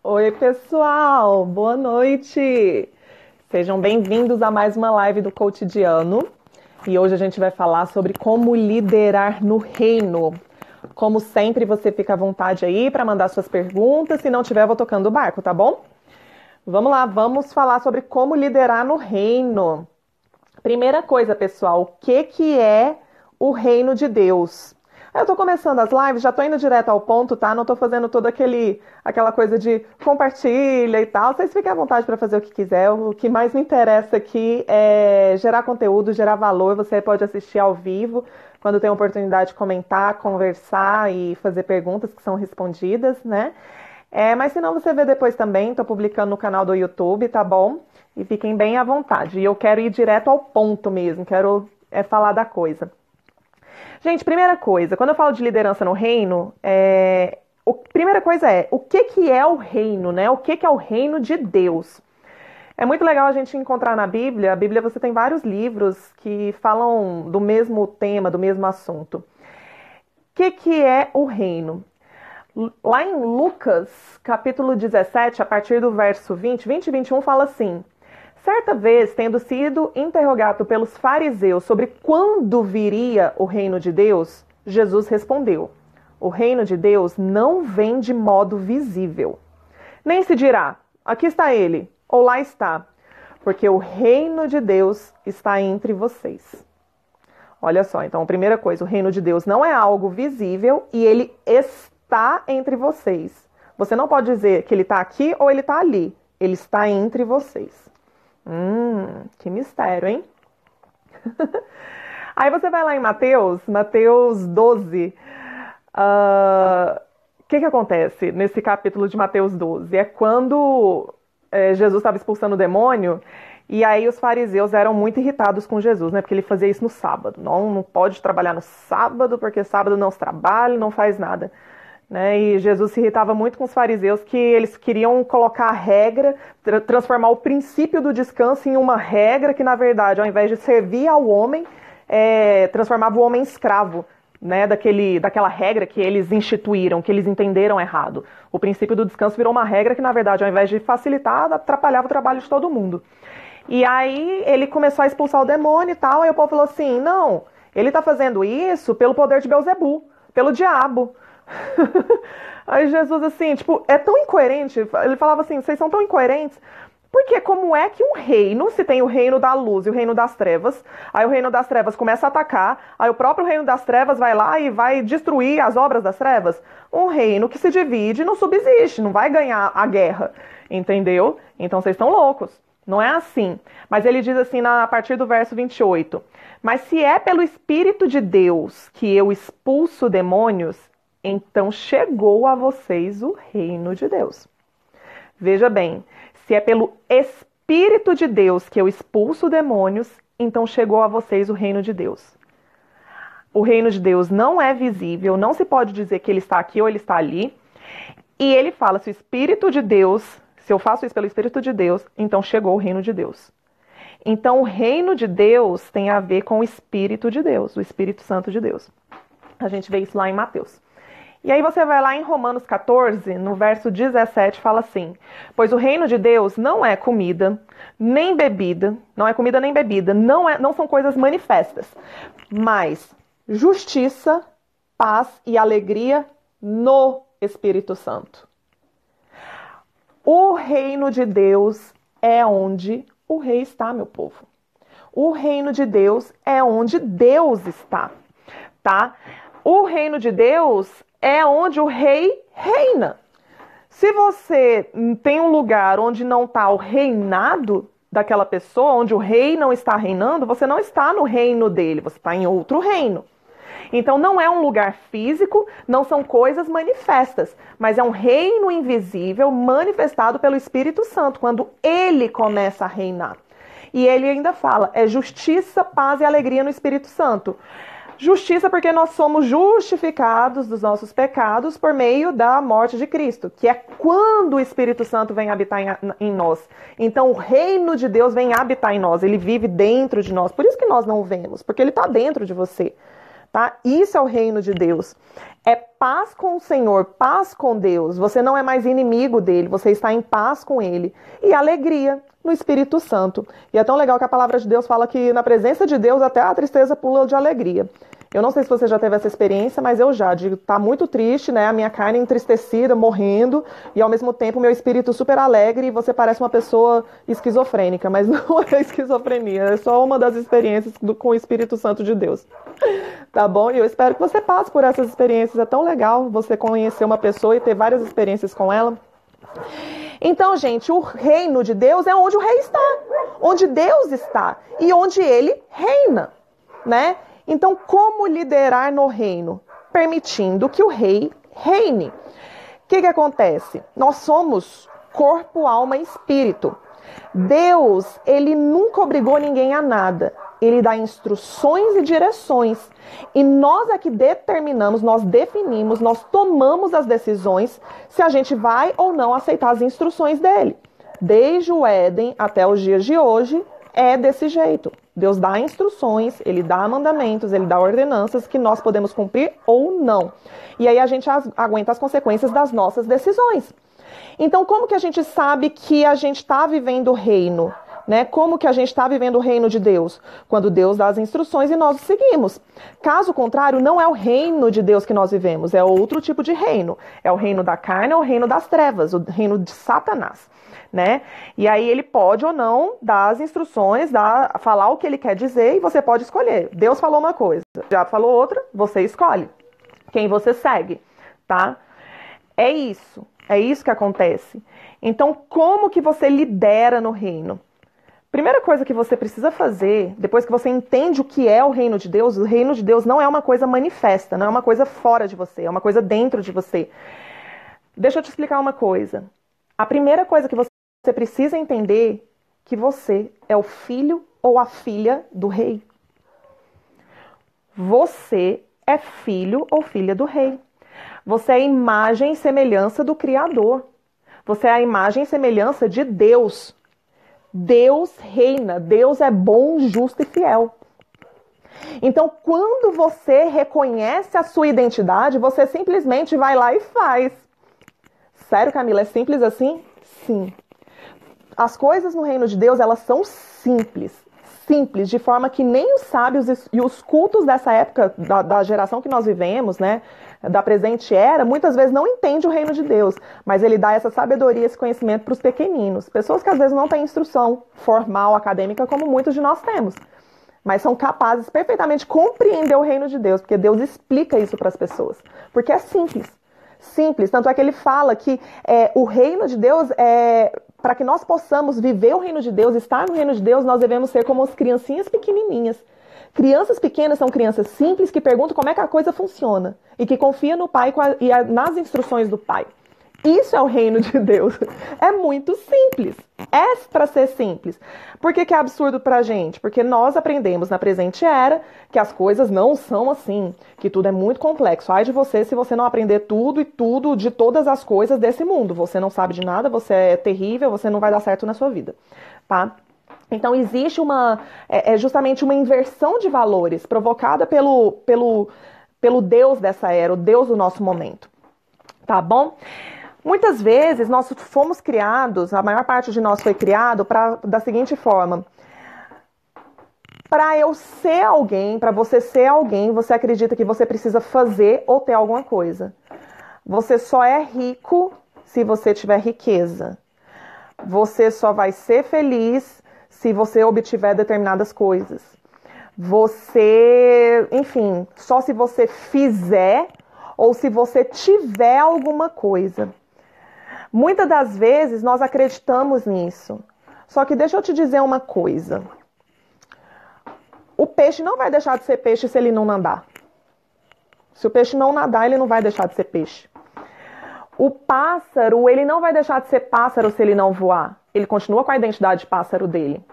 Oi, pessoal, boa noite. Sejam bem-vindos a mais uma live do Cotidiano. E hoje a gente vai falar sobre como liderar no reino. Como sempre, você fica à vontade aí para mandar suas perguntas. Se não tiver, eu vou tocando o barco, tá bom? Vamos lá, vamos falar sobre como liderar no reino. Primeira coisa, pessoal, o que é o reino de Deus? Eu tô começando as lives, já tô indo direto ao ponto, tá? Não tô fazendo toda aquela coisa de compartilha e tal. Vocês fiquem à vontade para fazer o que quiser. O que mais me interessa aqui é gerar conteúdo, gerar valor. Você pode assistir ao vivo, quando tem oportunidade de comentar, conversar e fazer perguntas que são respondidas, né? Mas se não, você vê depois também. Tô publicando no canal do YouTube, tá bom? E fiquem bem à vontade. E eu quero ir direto ao ponto mesmo, quero falar da coisa. Gente, primeira coisa, quando eu falo de liderança no reino, primeira coisa o que é o reino, né? O que é o reino de Deus? É muito legal a gente encontrar na Bíblia. A Bíblia, você tem vários livros que falam do mesmo tema, do mesmo assunto. O que é o reino? Lá em Lucas, capítulo 17, a partir do verso 20 e 21, fala assim: certa vez, tendo sido interrogado pelos fariseus sobre quando viria o reino de Deus, Jesus respondeu: o reino de Deus não vem de modo visível. Nem se dirá, aqui está ele, ou lá está, porque o reino de Deus está entre vocês. Olha só, então, a primeira coisa, o reino de Deus não é algo visível e ele está entre vocês. Você não pode dizer que ele está aqui ou ele está ali. Ele está entre vocês. Que mistério, hein? Aí você vai lá em Mateus 12. O que acontece nesse capítulo de Mateus 12? É quando Jesus estava expulsando o demônio, e aí os fariseus eram muito irritados com Jesus, né? Porque ele fazia isso no sábado. Não pode trabalhar no sábado, porque sábado não se trabalha, não faz nada. Né? E Jesus se irritava muito com os fariseus, que eles queriam colocar a regra, transformar o princípio do descanso em uma regra que, na verdade, ao invés de servir ao homem, transformava o homem em escravo, né? Daquela regra que eles instituíram, que eles entenderam errado. O princípio do descanso virou uma regra que, na verdade, ao invés de facilitar, atrapalhava o trabalho de todo mundo. E aí ele começou a expulsar o demônio e tal, aí o povo falou assim: não, ele está fazendo isso pelo poder de Belzebu, pelo diabo. Aí Jesus, assim, tipo, é tão incoerente. Ele falava assim: vocês são tão incoerentes. Porque como é que um reino, se tem o reino da luz e o reino das trevas, aí o reino das trevas começa a atacar, aí o próprio reino das trevas vai lá e vai destruir as obras das trevas? Um reino que se divide não subsiste, não vai ganhar a guerra, entendeu? Então vocês estão loucos. Não é assim. Mas ele diz assim a partir do verso 28. Mas se é pelo Espírito de Deus que eu expulso demônios, então chegou a vocês o reino de Deus. Veja bem, se é pelo Espírito de Deus que eu expulso demônios, então chegou a vocês o reino de Deus. O reino de Deus não é visível, não se pode dizer que ele está aqui ou ele está ali. E ele fala, se o Espírito de Deus, se eu faço isso pelo Espírito de Deus, então chegou o reino de Deus. Então o reino de Deus tem a ver com o Espírito de Deus, o Espírito Santo de Deus. A gente vê isso lá em Mateus. E aí você vai lá em Romanos 14, no verso 17, fala assim: pois o reino de Deus não é comida, nem bebida, não são coisas manifestas, mas justiça, paz e alegria no Espírito Santo. O reino de Deus é onde o rei está, meu povo. O reino de Deus é onde Deus está, tá? O reino de Deus é onde o rei reina. Se você tem um lugar onde não está o reinado daquela pessoa, onde o rei não está reinando, você não está no reino dele, você está em outro reino. Então não é um lugar físico, não são coisas manifestas, mas é um reino invisível manifestado pelo Espírito Santo, quando ele começa a reinar. E ele ainda fala, é justiça, paz e alegria no Espírito Santo. Justiça porque nós somos justificados dos nossos pecados por meio da morte de Cristo, que é quando o Espírito Santo vem habitar em nós. Então o reino de Deus vem habitar em nós, ele vive dentro de nós. Por isso que nós não o vemos, porque ele está dentro de você. tá? Isso é o reino de Deus. É paz com o Senhor, paz com Deus. Você não é mais inimigo dele, você está em paz com ele. E alegria no Espírito Santo. E é tão legal que a palavra de Deus fala que na presença de Deus até a tristeza pula de alegria. Eu não sei se você já teve essa experiência, mas eu já. Digo, tá muito triste, né? A minha carne entristecida, morrendo, e ao mesmo tempo meu espírito super alegre, e você parece uma pessoa esquizofrênica, mas não é esquizofrenia, é só uma das experiências com o Espírito Santo de Deus. Tá bom? E eu espero que você passe por essas experiências. É tão legal você conhecer uma pessoa e ter várias experiências com ela. Então, gente, o reino de Deus é onde o rei está, onde Deus está e onde ele reina, né? Então, como liderar no reino? Permitindo que o rei reine. O que acontece? Nós somos corpo, alma e espírito. Deus, ele nunca obrigou ninguém a nada. Ele dá instruções e direções. E nós é que determinamos, nós definimos, nós tomamos as decisões se a gente vai ou não aceitar as instruções dele. Desde o Éden até os dias de hoje, é desse jeito. Deus dá instruções, ele dá mandamentos, ele dá ordenanças que nós podemos cumprir ou não. E aí a gente aguenta as consequências das nossas decisões. Então, como que a gente sabe que a gente está vivendo o reino? Né? Como que a gente está vivendo o reino de Deus? Quando Deus dá as instruções e nós seguimos. Caso contrário, não é o reino de Deus que nós vivemos, é outro tipo de reino. É o reino da carne, é o reino das trevas, o reino de Satanás. Né? E aí ele pode ou não dar as instruções, falar o que ele quer dizer e você pode escolher. Deus falou uma coisa, já falou outra, você escolhe quem você segue, tá? É isso que acontece. Então, como que você lidera no reino? Primeira coisa que você precisa fazer, depois que você entende o que é o reino de Deus não é uma coisa manifesta, não é uma coisa fora de você, é uma coisa dentro de você. Deixa eu te explicar uma coisa. A primeira coisa que você precisa entender que você é o filho ou a filha do rei. Você é filho ou filha do rei. Você é a imagem e semelhança do Criador. Você é a imagem e semelhança de Deus. Deus reina. Deus é bom, justo e fiel. Então, quando você reconhece a sua identidade, você simplesmente vai lá e faz. Sério, Camila? É simples assim? Sim. As coisas no reino de Deus, elas são simples, de forma que nem os sábios e os cultos dessa época, da geração que nós vivemos, né, da presente era, muitas vezes não entende o reino de Deus, mas ele dá essa sabedoria, esse conhecimento para os pequeninos, pessoas que às vezes não têm instrução formal, acadêmica, como muitos de nós temos, mas são capazes perfeitamente de compreender o reino de Deus, porque Deus explica isso para as pessoas, porque é simples, tanto é que ele fala que o reino de Deus para que nós possamos viver o reino de Deus, estar no reino de Deus, nós devemos ser como as criancinhas pequenininhas. Crianças pequenas são crianças simples que perguntam como é que a coisa funciona e que confiam no pai e nas instruções do pai. Isso é o reino de Deus. É muito simples. É para ser simples. Por que é absurdo pra gente? Porque nós aprendemos na presente era que as coisas não são assim, que tudo é muito complexo. Ai de você se você não aprender tudo e tudo de todas as coisas desse mundo. Você não sabe de nada, você é terrível, você não vai dar certo na sua vida, tá? Então existe justamente uma inversão de valores provocada pelo Deus dessa era, o Deus do nosso momento, tá bom? Muitas vezes nós fomos criados, a maior parte de nós foi criado da seguinte forma: para eu ser alguém, para você ser alguém, você acredita que você precisa fazer ou ter alguma coisa. Você só é rico se você tiver riqueza. Você só vai ser feliz se você obtiver determinadas coisas. Você, enfim, só se você fizer ou se você tiver alguma coisa. Muitas das vezes nós acreditamos nisso. Só que deixa eu te dizer uma coisa. O peixe não vai deixar de ser peixe se ele não nadar. Se o peixe não nadar, ele não vai deixar de ser peixe. O pássaro, ele não vai deixar de ser pássaro se ele não voar. Ele continua com a identidade de pássaro dele.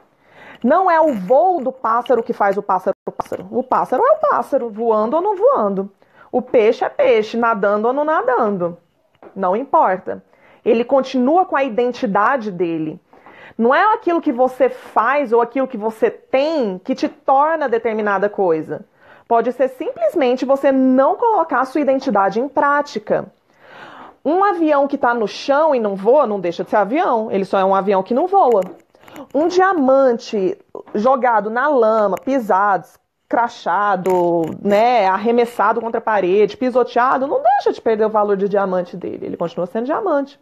Não é o voo do pássaro que faz o pássaro pássaro. O pássaro é o pássaro, voando ou não voando. O peixe é peixe, nadando ou não nadando. Não importa. Ele continua com a identidade dele. Não é aquilo que você faz ou aquilo que você tem que te torna determinada coisa. Pode ser simplesmente você não colocar a sua identidade em prática. Um avião que está no chão e não voa, não deixa de ser avião. Ele só é um avião que não voa. Um diamante jogado na lama, pisado, crachado, né, arremessado contra a parede, pisoteado, não deixa de perder o valor de diamante dele. Ele continua sendo diamante.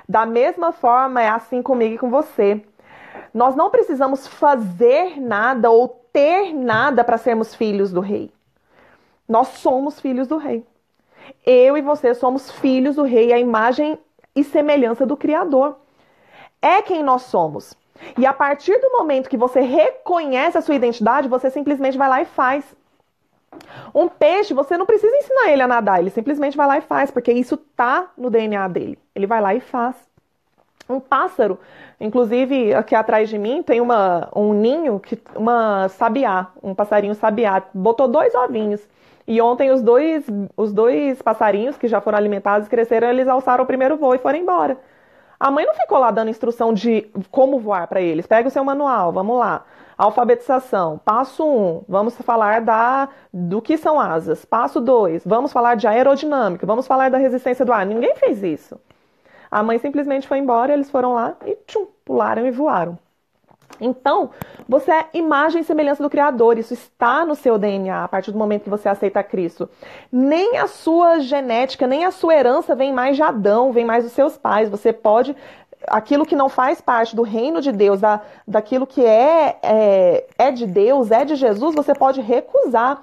Da mesma forma, é assim comigo e com você. Nós não precisamos fazer nada ou ter nada para sermos filhos do rei. Nós somos filhos do rei. Eu e você somos filhos do rei, a imagem e semelhança do Criador. É quem nós somos. E a partir do momento que você reconhece a sua identidade, você simplesmente vai lá e faz. Um peixe, você não precisa ensinar ele a nadar, ele simplesmente vai lá e faz, porque isso tá no DNA dele. Ele vai lá e faz. Um pássaro, inclusive aqui atrás de mim tem um ninho, uma sabiá, um passarinho sabiá, botou 2 ovinhos. E ontem os dois passarinhos que já foram alimentados, cresceram, eles alçaram o primeiro voo e foram embora. A mãe não ficou lá dando instrução de como voar para eles. Pega o seu manual, vamos lá. Alfabetização. Passo 1, vamos falar do que são asas. Passo 2, vamos falar de aerodinâmica, vamos falar da resistência do ar. Ninguém fez isso. A mãe simplesmente foi embora, eles foram lá e pularam e voaram. Então, você é imagem e semelhança do Criador, isso está no seu DNA a partir do momento que você aceita Cristo. Nem a sua genética, nem a sua herança vem mais de Adão, vem mais dos seus pais. Você pode, aquilo que não faz parte do reino de Deus, daquilo que é de Deus, é de Jesus, você pode recusar,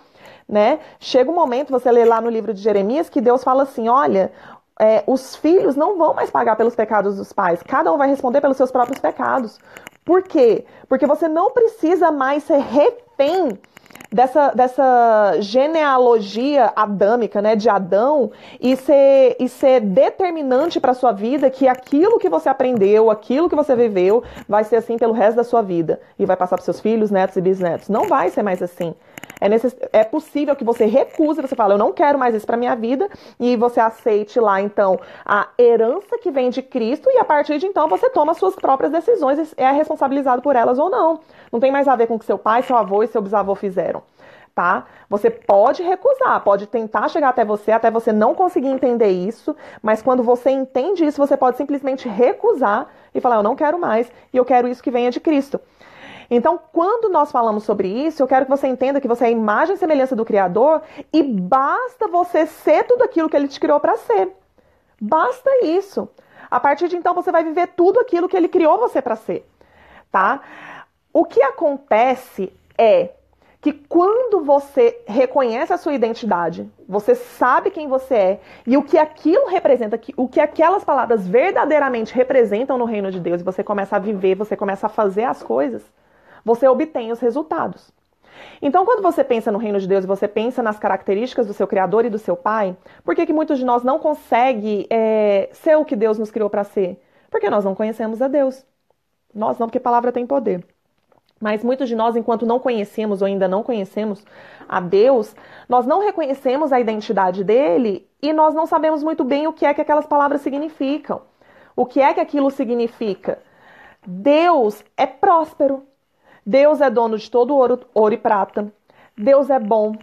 né? Chega um momento, você lê lá no livro de Jeremias, que Deus fala assim, olha, os filhos não vão mais pagar pelos pecados dos pais, cada um vai responder pelos seus próprios pecados. Por quê? Porque você não precisa mais ser refém dessa genealogia adâmica, né, de Adão, e ser determinante para a sua vida que aquilo que você aprendeu, aquilo que você viveu, vai ser assim pelo resto da sua vida. E vai passar para seus filhos, netos e bisnetos. Não vai ser mais assim. É possível que você recuse, você fala, eu não quero mais isso para minha vida, e você aceite lá, então, a herança que vem de Cristo, e a partir de então você toma as suas próprias decisões, é responsabilizado por elas ou não. Não tem mais a ver com o que seu pai, seu avô e seu bisavô fizeram, tá? Você pode recusar, pode tentar chegar até você não conseguir entender isso, mas quando você entende isso, você pode simplesmente recusar e falar, eu não quero mais, e eu quero isso que venha de Cristo. Então, quando nós falamos sobre isso, eu quero que você entenda que você é a imagem e semelhança do Criador e basta você ser tudo aquilo que Ele te criou para ser. Basta isso. A partir de então, você vai viver tudo aquilo que Ele criou você para ser, tá? O que acontece é que quando você reconhece a sua identidade, você sabe quem você é e o que aquilo representa, o que aquelas palavras verdadeiramente representam no reino de Deus, e você começa a viver, você começa a fazer as coisas, você obtém os resultados. Então, quando você pensa no reino de Deus e você pensa nas características do seu Criador e do seu Pai, por que muitos de nós não conseguem ser o que Deus nos criou para ser? Porque nós não conhecemos a Deus. Nós não, porque a palavra tem poder. Mas muitos de nós, enquanto não conhecemos ou ainda não conhecemos a Deus, nós não reconhecemos a identidade dele e nós não sabemos muito bem o que é que aquelas palavras significam. O que é que aquilo significa? Deus é próspero. Deus é dono de todo ouro e prata. Deus é bom.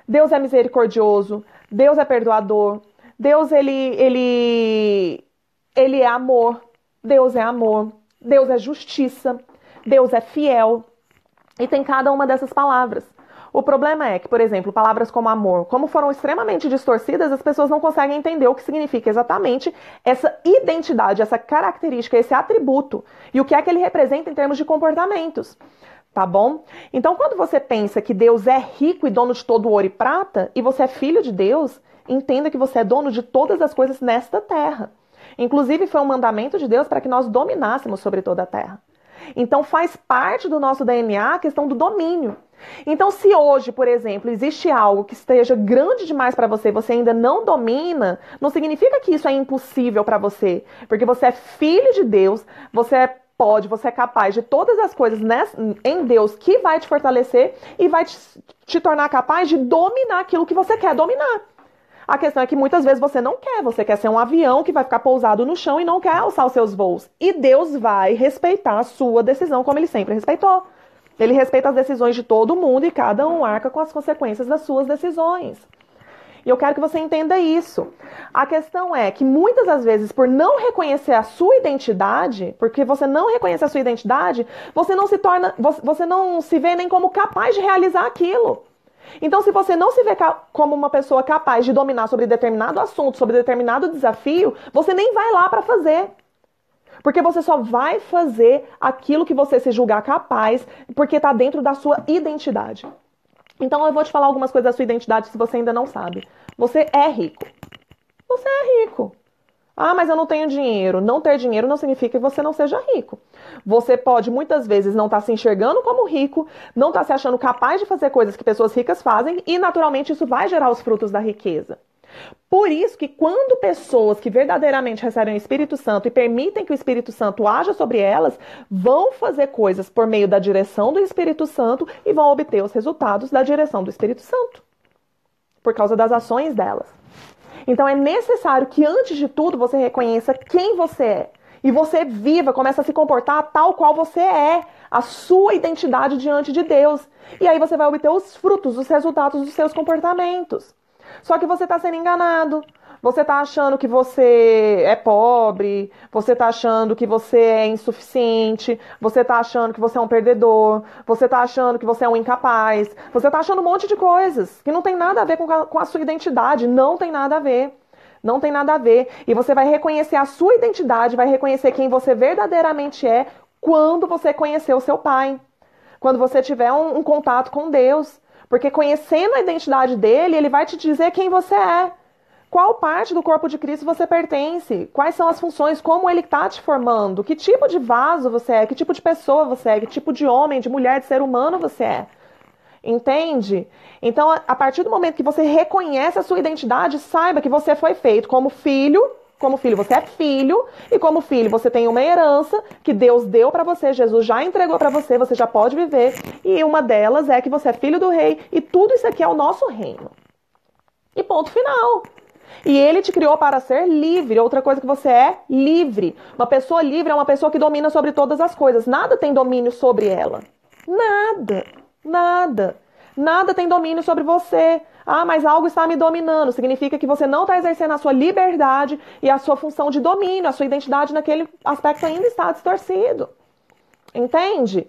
Deus é misericordioso. Deus é perdoador. Deus, ele é amor. Deus é amor. Deus é justiça. Deus é fiel. E tem cada uma dessas palavras. O problema é que, por exemplo, palavras como amor, como foram extremamente distorcidas, as pessoas não conseguem entender o que significa exatamente essa identidade, essa característica, esse atributo. E o que é que ele representa em termos de comportamentos. Tá bom? Então, quando você pensa que Deus é rico e dono de todo ouro e prata, e você é filho de Deus, entenda que você é dono de todas as coisas nesta terra. Inclusive, foi um mandamento de Deus para que nós dominássemos sobre toda a terra. Então, faz parte do nosso DNA a questão do domínio. Então, se hoje, por exemplo, existe algo que esteja grande demais para você e você ainda não domina, não significa que isso é impossível para você. Porque você é filho de Deus, você é capaz de todas as coisas em Deus que vai te fortalecer e vai te tornar capaz de dominar aquilo que você quer dominar. A questão é que muitas vezes você quer ser um avião que vai ficar pousado no chão e não quer alçar os seus voos. E Deus vai respeitar a sua decisão como Ele sempre respeitou. Ele respeita as decisões de todo mundo e cada um arca com as consequências das suas decisões. E eu quero que você entenda isso. A questão é que muitas das vezes, por não reconhecer a sua identidade, porque você não reconhece a sua identidade, você não se vê nem como capaz de realizar aquilo. Então, se você não se vê como uma pessoa capaz de dominar sobre determinado assunto, sobre determinado desafio, você nem vai lá para fazer. Porque você só vai fazer aquilo que você se julgar capaz, porque está dentro da sua identidade. Então eu vou te falar algumas coisas da sua identidade se você ainda não sabe. Você é rico. Você é rico. Ah, mas eu não tenho dinheiro. Não ter dinheiro não significa que você não seja rico. Você pode muitas vezes não estar se enxergando como rico, não estar se achando capaz de fazer coisas que pessoas ricas fazem e naturalmente isso vai gerar os frutos da riqueza. Por isso que quando pessoas que verdadeiramente recebem o Espírito Santo e permitem que o Espírito Santo haja sobre elas, vão fazer coisas por meio da direção do Espírito Santo e vão obter os resultados da direção do Espírito Santo, por causa das ações delas. Então é necessário que antes de tudo você reconheça quem você é e você viva, comece a se comportar tal qual você é, a sua identidade diante de Deus. E aí você vai obter os frutos, os resultados dos seus comportamentos. Só que você está sendo enganado, você está achando que você é pobre, você está achando que você é insuficiente, você está achando que você é um perdedor, você está achando que você é um incapaz, você está achando um monte de coisas que não tem nada a ver com a sua identidade, não tem nada a ver. Não tem nada a ver. E você vai reconhecer a sua identidade, vai reconhecer quem você verdadeiramente é quando você conhecer o seu Pai, quando você tiver um contato com Deus. Porque conhecendo a identidade dele, ele vai te dizer quem você é. Qual parte do corpo de Cristo você pertence? Quais são as funções? Como ele está te formando? Que tipo de vaso você é? Que tipo de pessoa você é? Que tipo de homem, de mulher, de ser humano você é? Entende? Então, a partir do momento que você reconhece a sua identidade, saiba que você foi feito como filho. Como filho, você é filho, e como filho, você tem uma herança que Deus deu para você, Jesus já entregou para você, você já pode viver, e uma delas é que você é filho do rei, e tudo isso aqui é o nosso reino. E ponto final. E ele te criou para ser livre. Outra coisa que você é, livre. Uma pessoa livre é uma pessoa que domina sobre todas as coisas. Nada tem domínio sobre ela. Nada. Nada. Nada tem domínio sobre você. Ah, mas algo está me dominando. Significa que você não está exercendo a sua liberdade e a sua função de domínio. A sua identidade naquele aspecto ainda está distorcido. Entende?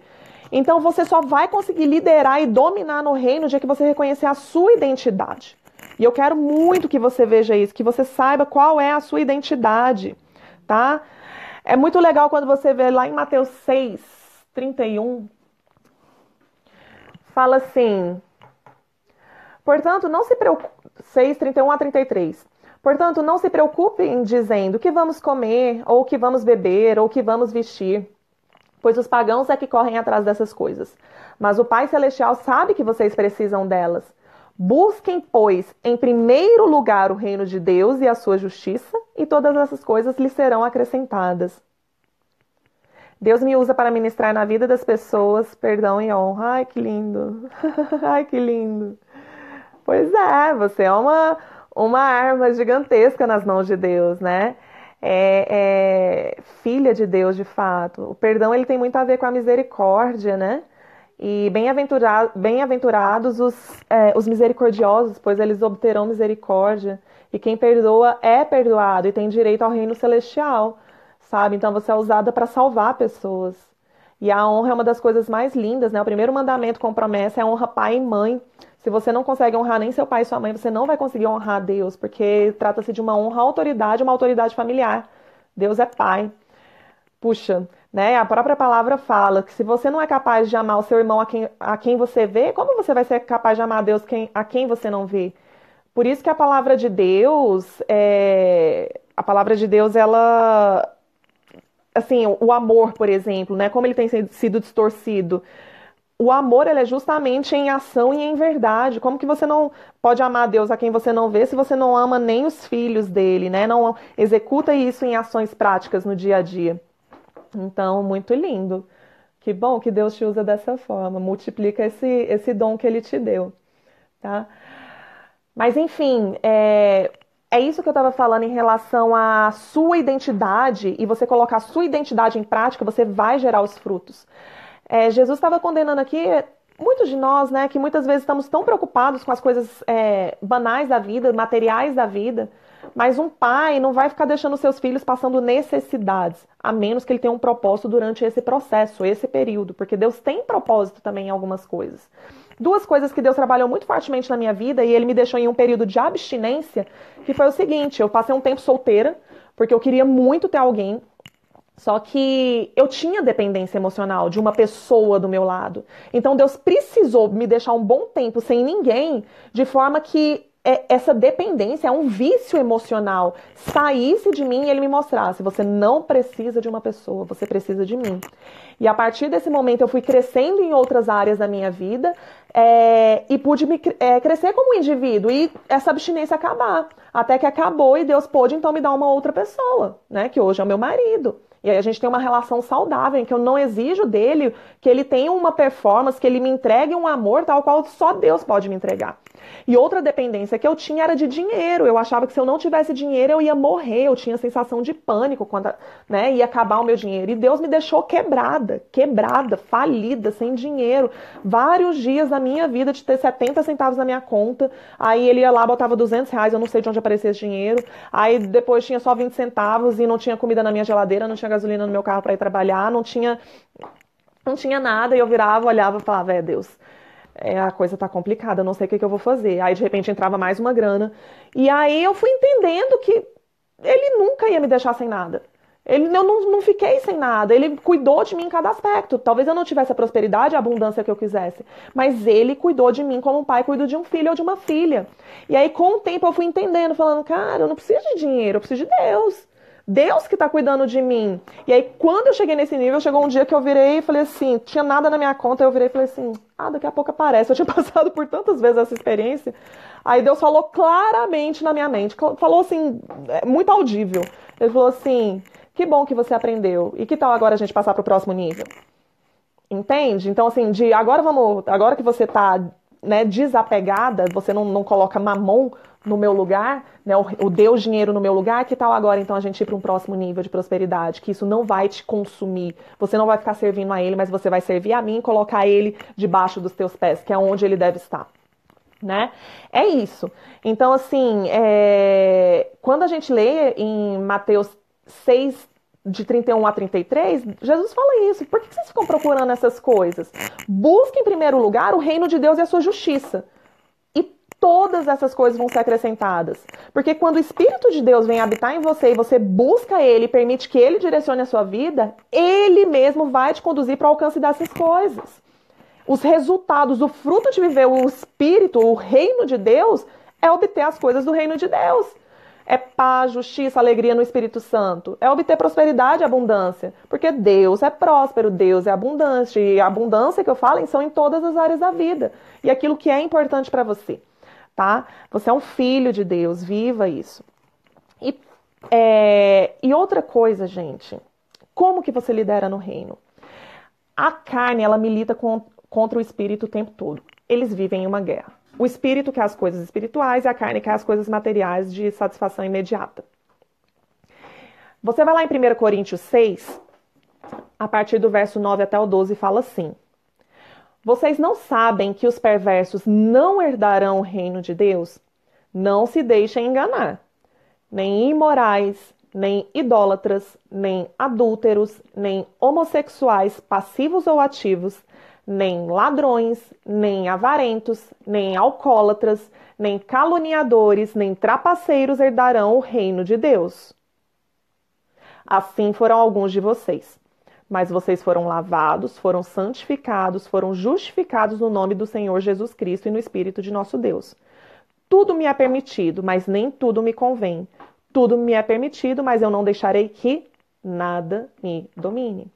Então você só vai conseguir liderar e dominar no reino no dia que você reconhecer a sua identidade. E eu quero muito que você veja isso, que você saiba qual é a sua identidade, tá? É muito legal quando você vê lá em Mateus 6:31, fala assim: portanto, não se preocupe, 6:31-33. Portanto, não se preocupem dizendo o que vamos comer, ou o que vamos beber, ou o que vamos vestir, pois os pagãos é que correm atrás dessas coisas. Mas o Pai Celestial sabe que vocês precisam delas. Busquem, pois, em primeiro lugar o reino de Deus e a sua justiça, e todas essas coisas lhes serão acrescentadas. Deus me usa para ministrar na vida das pessoas perdão e honra. Ai, que lindo. Ai, que lindo. Pois é, você é uma arma gigantesca nas mãos de Deus, né? É filha de Deus, de fato. O perdão, ele tem muito a ver com a misericórdia, né? E bem-aventurados os misericordiosos, pois eles obterão misericórdia. E quem perdoa é perdoado e tem direito ao reino celestial, sabe? Então você é usada para salvar pessoas. E a honra é uma das coisas mais lindas, né? O primeiro mandamento com promessa é a honra pai e mãe. Se você não consegue honrar nem seu pai e sua mãe, você não vai conseguir honrar Deus, porque trata-se de uma honra à autoridade, uma autoridade familiar. Deus é pai. Puxa, né? A própria palavra fala que se você não é capaz de amar o seu irmão a quem você vê, como você vai ser capaz de amar a Deus a quem você não vê? Por isso que a palavra de Deus, ela, assim, o amor, por exemplo, né? Como ele tem sido distorcido. O amor, ele é justamente em ação e em verdade. Como que você não pode amar a Deus a quem você não vê se você não ama nem os filhos dele, né? Não executa isso em ações práticas no dia a dia. Então, muito lindo. Que bom que Deus te usa dessa forma. Multiplica esse dom que ele te deu, tá? Mas, enfim, é isso que eu estava falando em relação à sua identidade. E você colocar a sua identidade em prática, você vai gerar os frutos. Jesus estava condenando aqui muitos de nós, né, que muitas vezes estamos tão preocupados com as coisas banais da vida, materiais da vida, mas um pai não vai ficar deixando seus filhos passando necessidades, a menos que ele tenha um propósito durante esse processo, esse período, porque Deus tem propósito também em algumas coisas. Duas coisas que Deus trabalhou muito fortemente na minha vida e ele me deixou em um período de abstinência, que foi o seguinte: eu passei um tempo solteira, porque eu queria muito ter alguém, só que eu tinha dependência emocional de uma pessoa do meu lado. Então Deus precisou me deixar um bom tempo sem ninguém, de forma que essa dependência, um vício emocional, saísse de mim e ele me mostrasse: você não precisa de uma pessoa, você precisa de mim. E a partir desse momento eu fui crescendo em outras áreas da minha vida e pude crescer como indivíduo e essa abstinência acabar. Até que acabou e Deus pôde então me dar uma outra pessoa, né, que hoje é o meu marido. E aí a gente tem uma relação saudável, em que eu não exijo dele que ele tenha uma performance, que ele me entregue um amor tal qual só Deus pode me entregar. E outra dependência que eu tinha era de dinheiro. Eu achava que se eu não tivesse dinheiro eu ia morrer. Eu tinha sensação de pânico quando, né, ia acabar o meu dinheiro. E Deus me deixou quebrada, falida, sem dinheiro. Vários dias da minha vida de ter 70 centavos na minha conta. Aí ele ia lá, botava R$200, eu não sei de onde aparecia esse dinheiro. Aí depois tinha só 20 centavos e não tinha comida na minha geladeira, não tinha gasolina no meu carro para ir trabalhar, não tinha nada. E eu virava, olhava e falava: Deus, a coisa tá complicada, eu não sei o que eu vou fazer. Aí de repente entrava mais uma grana. E aí eu fui entendendo que ele nunca ia me deixar sem nada. Eu não fiquei sem nada. Ele cuidou de mim em cada aspecto. Talvez eu não tivesse a prosperidade, a abundância que eu quisesse, mas ele cuidou de mim como um pai cuida de um filho ou de uma filha. E aí com o tempo eu fui entendendo, falando: cara, eu não preciso de dinheiro, eu preciso de Deus. Deus que tá cuidando de mim. E aí, quando eu cheguei nesse nível, chegou um dia que eu virei e falei assim, tinha nada na minha conta, eu virei e falei assim: daqui a pouco aparece. Eu tinha passado por tantas vezes essa experiência. Aí Deus falou claramente na minha mente, falou assim, muito audível. Ele falou assim: que bom que você aprendeu. E que tal agora a gente passar pro próximo nível? Entende? Então, assim, agora que você tá, né, desapegada, você não coloca mamon no meu lugar, né, o Deus dinheiro no meu lugar, que tal agora então a gente ir para um próximo nível de prosperidade, que isso não vai te consumir, você não vai ficar servindo a ele, mas você vai servir a mim e colocar ele debaixo dos teus pés, que é onde ele deve estar, né? É isso. Então, assim, quando a gente lê em Mateus 6, de 31 a 33, Jesus fala isso. Por que vocês ficam procurando essas coisas? Busque em primeiro lugar o reino de Deus e a sua justiça. Todas essas coisas vão ser acrescentadas. Porque quando o Espírito de Deus vem habitar em você e você busca ele e permite que ele direcione a sua vida, ele mesmo vai te conduzir para o alcance dessas coisas. Os resultados, o fruto de viver o Espírito, o reino de Deus, é obter as coisas do reino de Deus. É paz, justiça, alegria no Espírito Santo. É obter prosperidade e abundância. Porque Deus é próspero, Deus é abundante. E a abundância que eu falo são em todas as áreas da vida. E aquilo que é importante para você. Tá? Você é um filho de Deus, viva isso. E outra coisa, gente, como que você lidera no reino? A carne, ela milita contra o espírito o tempo todo. Eles vivem em uma guerra. O espírito quer as coisas espirituais e a carne quer as coisas materiais de satisfação imediata. Você vai lá em 1 Coríntios 6, a partir do verso 9 até o 12, fala assim: vocês não sabem que os perversos não herdarão o reino de Deus? Não se deixem enganar. Nem imorais, nem idólatras, nem adúlteros, nem homossexuais passivos ou ativos, nem ladrões, nem avarentos, nem alcoólatras, nem caluniadores, nem trapaceiros herdarão o reino de Deus. Assim foram alguns de vocês. Mas vocês foram lavados, foram santificados, foram justificados no nome do Senhor Jesus Cristo e no Espírito de nosso Deus. Tudo me é permitido, mas nem tudo me convém. Tudo me é permitido, mas eu não deixarei que nada me domine.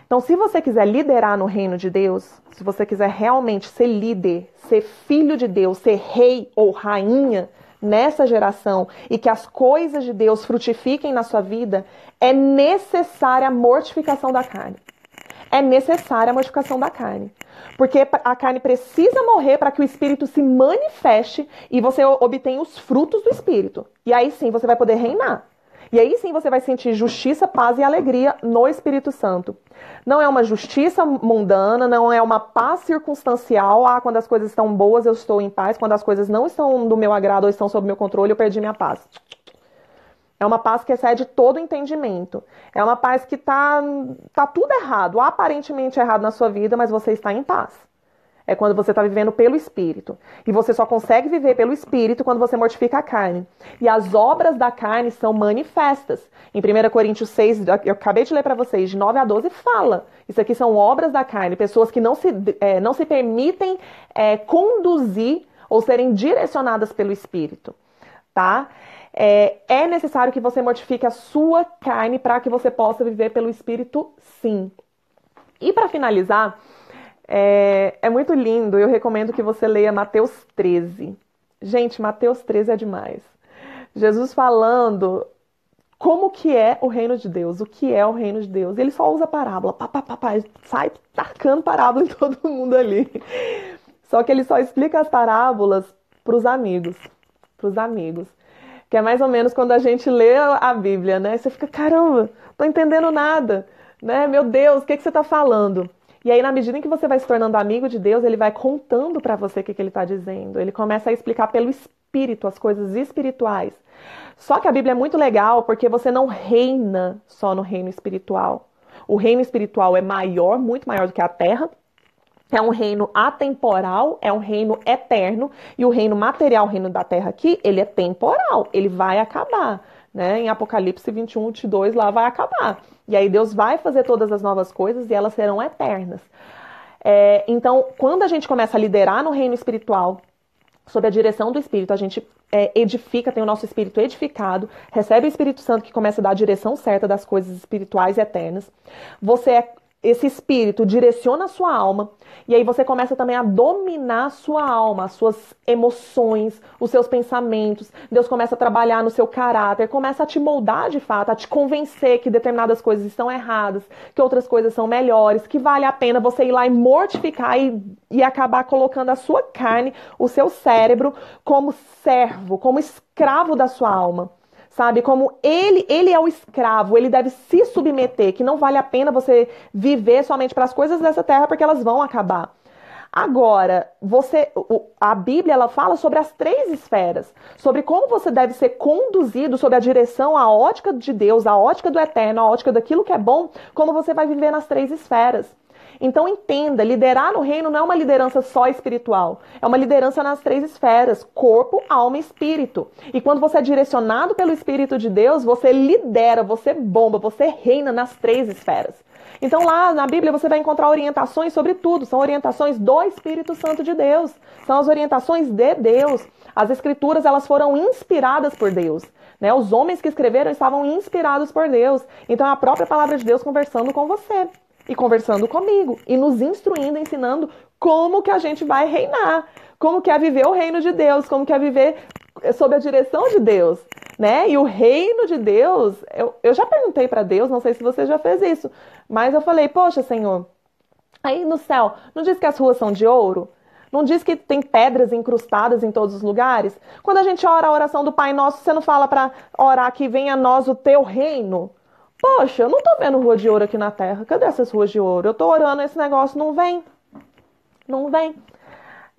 Então, se você quiser liderar no reino de Deus, se você quiser realmente ser líder, ser filho de Deus, ser rei ou rainha nessa geração e que as coisas de Deus frutifiquem na sua vida, é necessária a mortificação da carne. É necessária a mortificação da carne. Porque a carne precisa morrer para que o Espírito se manifeste e você obtenha os frutos do Espírito. E aí sim você vai poder reinar. E aí sim você vai sentir justiça, paz e alegria no Espírito Santo. Não é uma justiça mundana, não é uma paz circunstancial. Ah, quando as coisas estão boas eu estou em paz, quando as coisas não estão do meu agrado ou estão sob meu controle eu perdi minha paz. É uma paz que excede todo entendimento. É uma paz que tá tudo errado, aparentemente errado na sua vida, mas você está em paz. É quando você está vivendo pelo Espírito. E você só consegue viver pelo Espírito quando você mortifica a carne. E as obras da carne são manifestas. Em 1 Coríntios 6, eu acabei de ler para vocês, de 9 a 12, fala. Isso aqui são obras da carne. Pessoas que não se permitem conduzir ou serem direcionadas pelo Espírito. Tá? É necessário que você mortifique a sua carne para que você possa viver pelo Espírito, sim. E para finalizar... É muito lindo, eu recomendo que você leia Mateus 13. Gente, Mateus 13 é demais. Jesus falando como que é o reino de Deus, o que é o reino de Deus. Ele só usa parábola, sai tacando parábola em todo mundo ali. Só que ele só explica as parábolas para os amigos. Que é mais ou menos quando a gente lê a Bíblia, né? Você fica, caramba, tô entendendo nada, né? Meu Deus, o que você tá falando? E aí, na medida em que você vai se tornando amigo de Deus, ele vai contando para você o que ele está dizendo. Ele começa a explicar pelo Espírito as coisas espirituais. Só que a Bíblia é muito legal porque você não reina só no reino espiritual. O reino espiritual é maior, muito maior do que a terra. É um reino atemporal, é um reino eterno. E o reino material, o reino da terra aqui, ele é temporal, ele vai acabar. Né? Em Apocalipse 21, 22, lá vai acabar. E aí Deus vai fazer todas as novas coisas e elas serão eternas. Então, quando a gente começa a liderar no reino espiritual, sob a direção do Espírito, a gente edifica, tem o nosso espírito edificado, recebe o Espírito Santo que começa a dar a direção certa das coisas espirituais e eternas. Esse espírito direciona a sua alma e aí você começa também a dominar a sua alma, as suas emoções, os seus pensamentos. Deus começa a trabalhar no seu caráter, começa a te moldar de fato, a te convencer que determinadas coisas estão erradas, que outras coisas são melhores, que vale a pena você ir lá e mortificar e acabar colocando a sua carne, o seu cérebro como servo, como escravo da sua alma. Sabe, como ele é o escravo, ele deve se submeter, que não vale a pena você viver somente para as coisas dessa terra, porque elas vão acabar. Agora, a Bíblia ela fala sobre as 3 esferas, sobre como você deve ser conduzido sob a direção, a ótica de Deus, a ótica do eterno, a ótica daquilo que é bom, como você vai viver nas 3 esferas. Então entenda, liderar no reino não é uma liderança só espiritual, é uma liderança nas 3 esferas, corpo, alma e espírito. E quando você é direcionado pelo Espírito de Deus, você lidera, você bomba, você reina nas 3 esferas. Então lá na Bíblia você vai encontrar orientações sobre tudo, são orientações do Espírito Santo de Deus, são as orientações de Deus. As Escrituras elas foram inspiradas por Deus. Né? Os homens que escreveram estavam inspirados por Deus. Então é a própria palavra de Deus conversando com você. E conversando comigo, e nos instruindo, ensinando como que a gente vai reinar, como que é viver o reino de Deus, como que é viver sob a direção de Deus, né? E o reino de Deus, eu já perguntei para Deus, não sei se você já fez isso, mas eu falei, poxa, Senhor, aí no céu, não diz que as ruas são de ouro? Não diz que tem pedras incrustadas em todos os lugares? Quando a gente ora a oração do Pai Nosso, você não fala para orar que venha a nós o teu reino? Poxa, eu não tô vendo rua de ouro aqui na terra. Cadê essas ruas de ouro? Eu tô orando, esse negócio não vem. Não vem.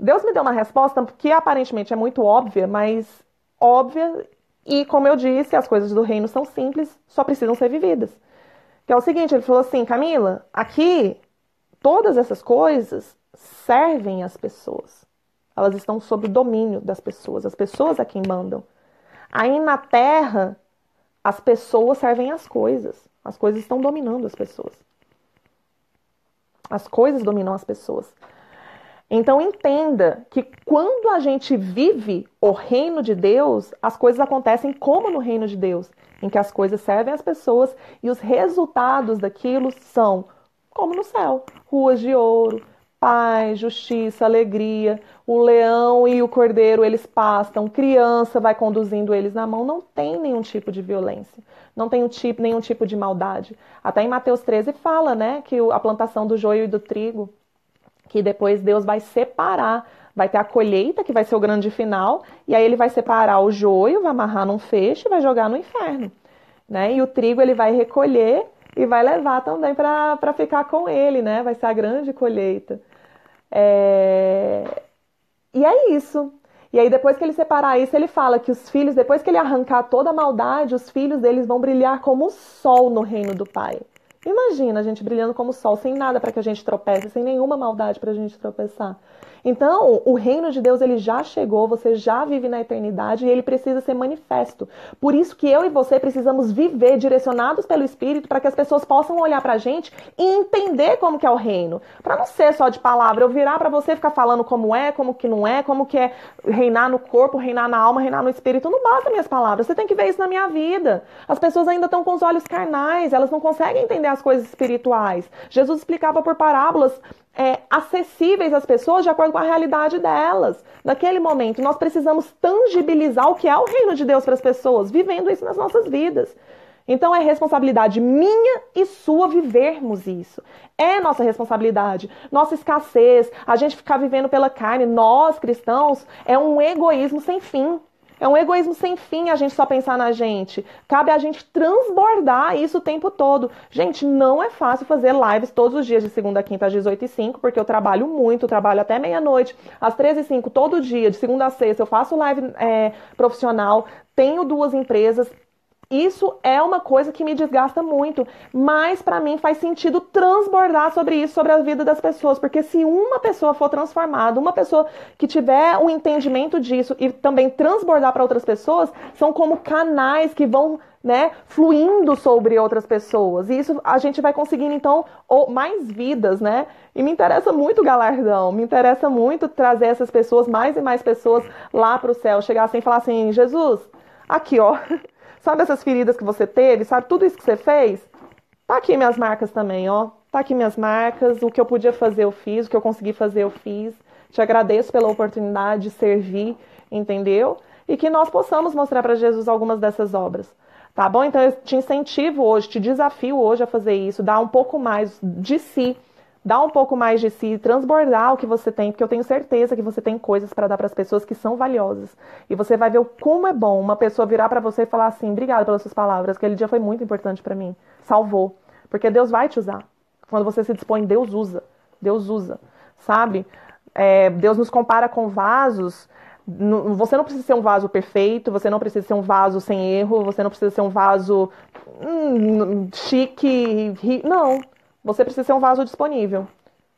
Deus me deu uma resposta que aparentemente é muito óbvia, mas óbvia. E como eu disse, as coisas do reino são simples, só precisam ser vividas. Que é o seguinte, ele falou assim, Camila, aqui todas essas coisas servem às pessoas. Elas estão sob o domínio das pessoas. As pessoas é quem mandam. Aí na terra... As pessoas servem às coisas. As coisas estão dominando as pessoas. As coisas dominam as pessoas. Então entenda que quando a gente vive o reino de Deus, as coisas acontecem como no reino de Deus, em que as coisas servem às pessoas e os resultados daquilo são como no céu, ruas de ouro, paz, justiça, alegria, o leão e o cordeiro eles pastam, criança vai conduzindo eles na mão, não tem nenhum tipo de violência, não tem nenhum tipo de maldade. Até em Mateus 13 fala, né, que a plantação do joio e do trigo, que depois Deus vai separar, vai ter a colheita que vai ser o grande final, e aí ele vai separar o joio, vai amarrar num feixe e vai jogar no inferno. né? E o trigo ele vai recolher e vai levar também para ficar com ele, né? Vai ser a grande colheita. E é isso. E aí, depois que ele separar isso, ele fala que os filhos, depois que ele arrancar toda a maldade, os filhos deles vão brilhar como o sol no reino do Pai. Imagina a gente brilhando como o sol, sem nada para que a gente tropece, sem nenhuma maldade para a gente tropeçar. Então, o reino de Deus ele já chegou, você já vive na eternidade e ele precisa ser manifesto. Por isso que eu e você precisamos viver direcionados pelo Espírito para que as pessoas possam olhar para a gente e entender como que é o reino. Para não ser só de palavra, eu virar para você e ficar falando como que não é, como que é reinar no corpo, reinar na alma, reinar no espírito. Não basta minhas palavras, você tem que ver isso na minha vida. As pessoas ainda estão com os olhos carnais, elas não conseguem entender as coisas espirituais. Jesus explicava por parábolas acessíveis às pessoas de acordo com a realidade delas. Naquele momento, nós precisamos tangibilizar o que é o reino de Deus para as pessoas, vivendo isso nas nossas vidas. Então é responsabilidade minha e sua vivermos isso. É nossa responsabilidade. Nossa escassez, a gente ficar vivendo pela carne, nós cristãos, é um egoísmo sem fim. É um egoísmo sem fim a gente só pensar na gente. Cabe a gente transbordar isso o tempo todo. Gente, não é fácil fazer lives todos os dias de segunda a quinta às 18h05, porque eu trabalho muito, trabalho até meia-noite, às 13h05 todo dia, de segunda a sexta, eu faço live profissional, tenho 2 empresas. Isso é uma coisa que me desgasta muito, mas para mim faz sentido transbordar sobre isso, sobre a vida das pessoas, porque se uma pessoa for transformada, uma pessoa que tiver um entendimento disso e também transbordar para outras pessoas, são como canais que vão, né, fluindo sobre outras pessoas, e isso a gente vai conseguindo então mais vidas, né? E me interessa muito o galardão, me interessa muito trazer essas pessoas, mais e mais pessoas lá para o céu, chegar assim e falar assim: Jesus, aqui ó, sabe essas feridas que você teve? Sabe tudo isso que você fez? Tá aqui minhas marcas também, ó. Tá aqui minhas marcas. O que eu podia fazer eu fiz. O que eu consegui fazer eu fiz. Te agradeço pela oportunidade de servir, entendeu? E que nós possamos mostrar para Jesus algumas dessas obras. Tá bom? Então eu te incentivo hoje, te desafio hoje a fazer isso. Dar um pouco mais de si. Dar um pouco mais de si, transbordar o que você tem, porque eu tenho certeza que você tem coisas para dar para as pessoas que são valiosas. E você vai ver o como é bom uma pessoa virar para você e falar assim: obrigada pelas suas palavras, aquele dia foi muito importante para mim. Salvou. Porque Deus vai te usar. Quando você se dispõe, Deus usa. Deus usa. Sabe? Deus nos compara com vasos. Você não precisa ser um vaso perfeito, você não precisa ser um vaso sem erro, você não precisa ser um vaso chique. Não. Você precisa ser um vaso disponível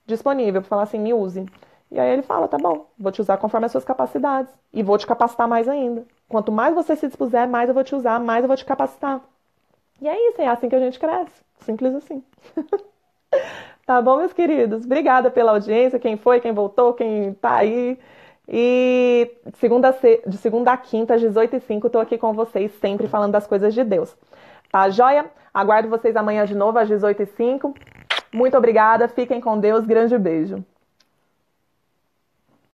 para falar assim: me use. E aí ele fala: tá bom, vou te usar conforme as suas capacidades e vou te capacitar mais ainda. Quanto mais você se dispuser, mais eu vou te usar, mais eu vou te capacitar. E é isso, é assim que a gente cresce. Simples assim. Tá bom, meus queridos? Obrigada pela audiência, quem foi, quem voltou, quem tá aí. E de segunda a quinta, às 18h05, tô aqui com vocês, sempre falando das coisas de Deus. Tá, joia? Aguardo vocês amanhã de novo, às 18h05. Muito obrigada, fiquem com Deus, grande beijo.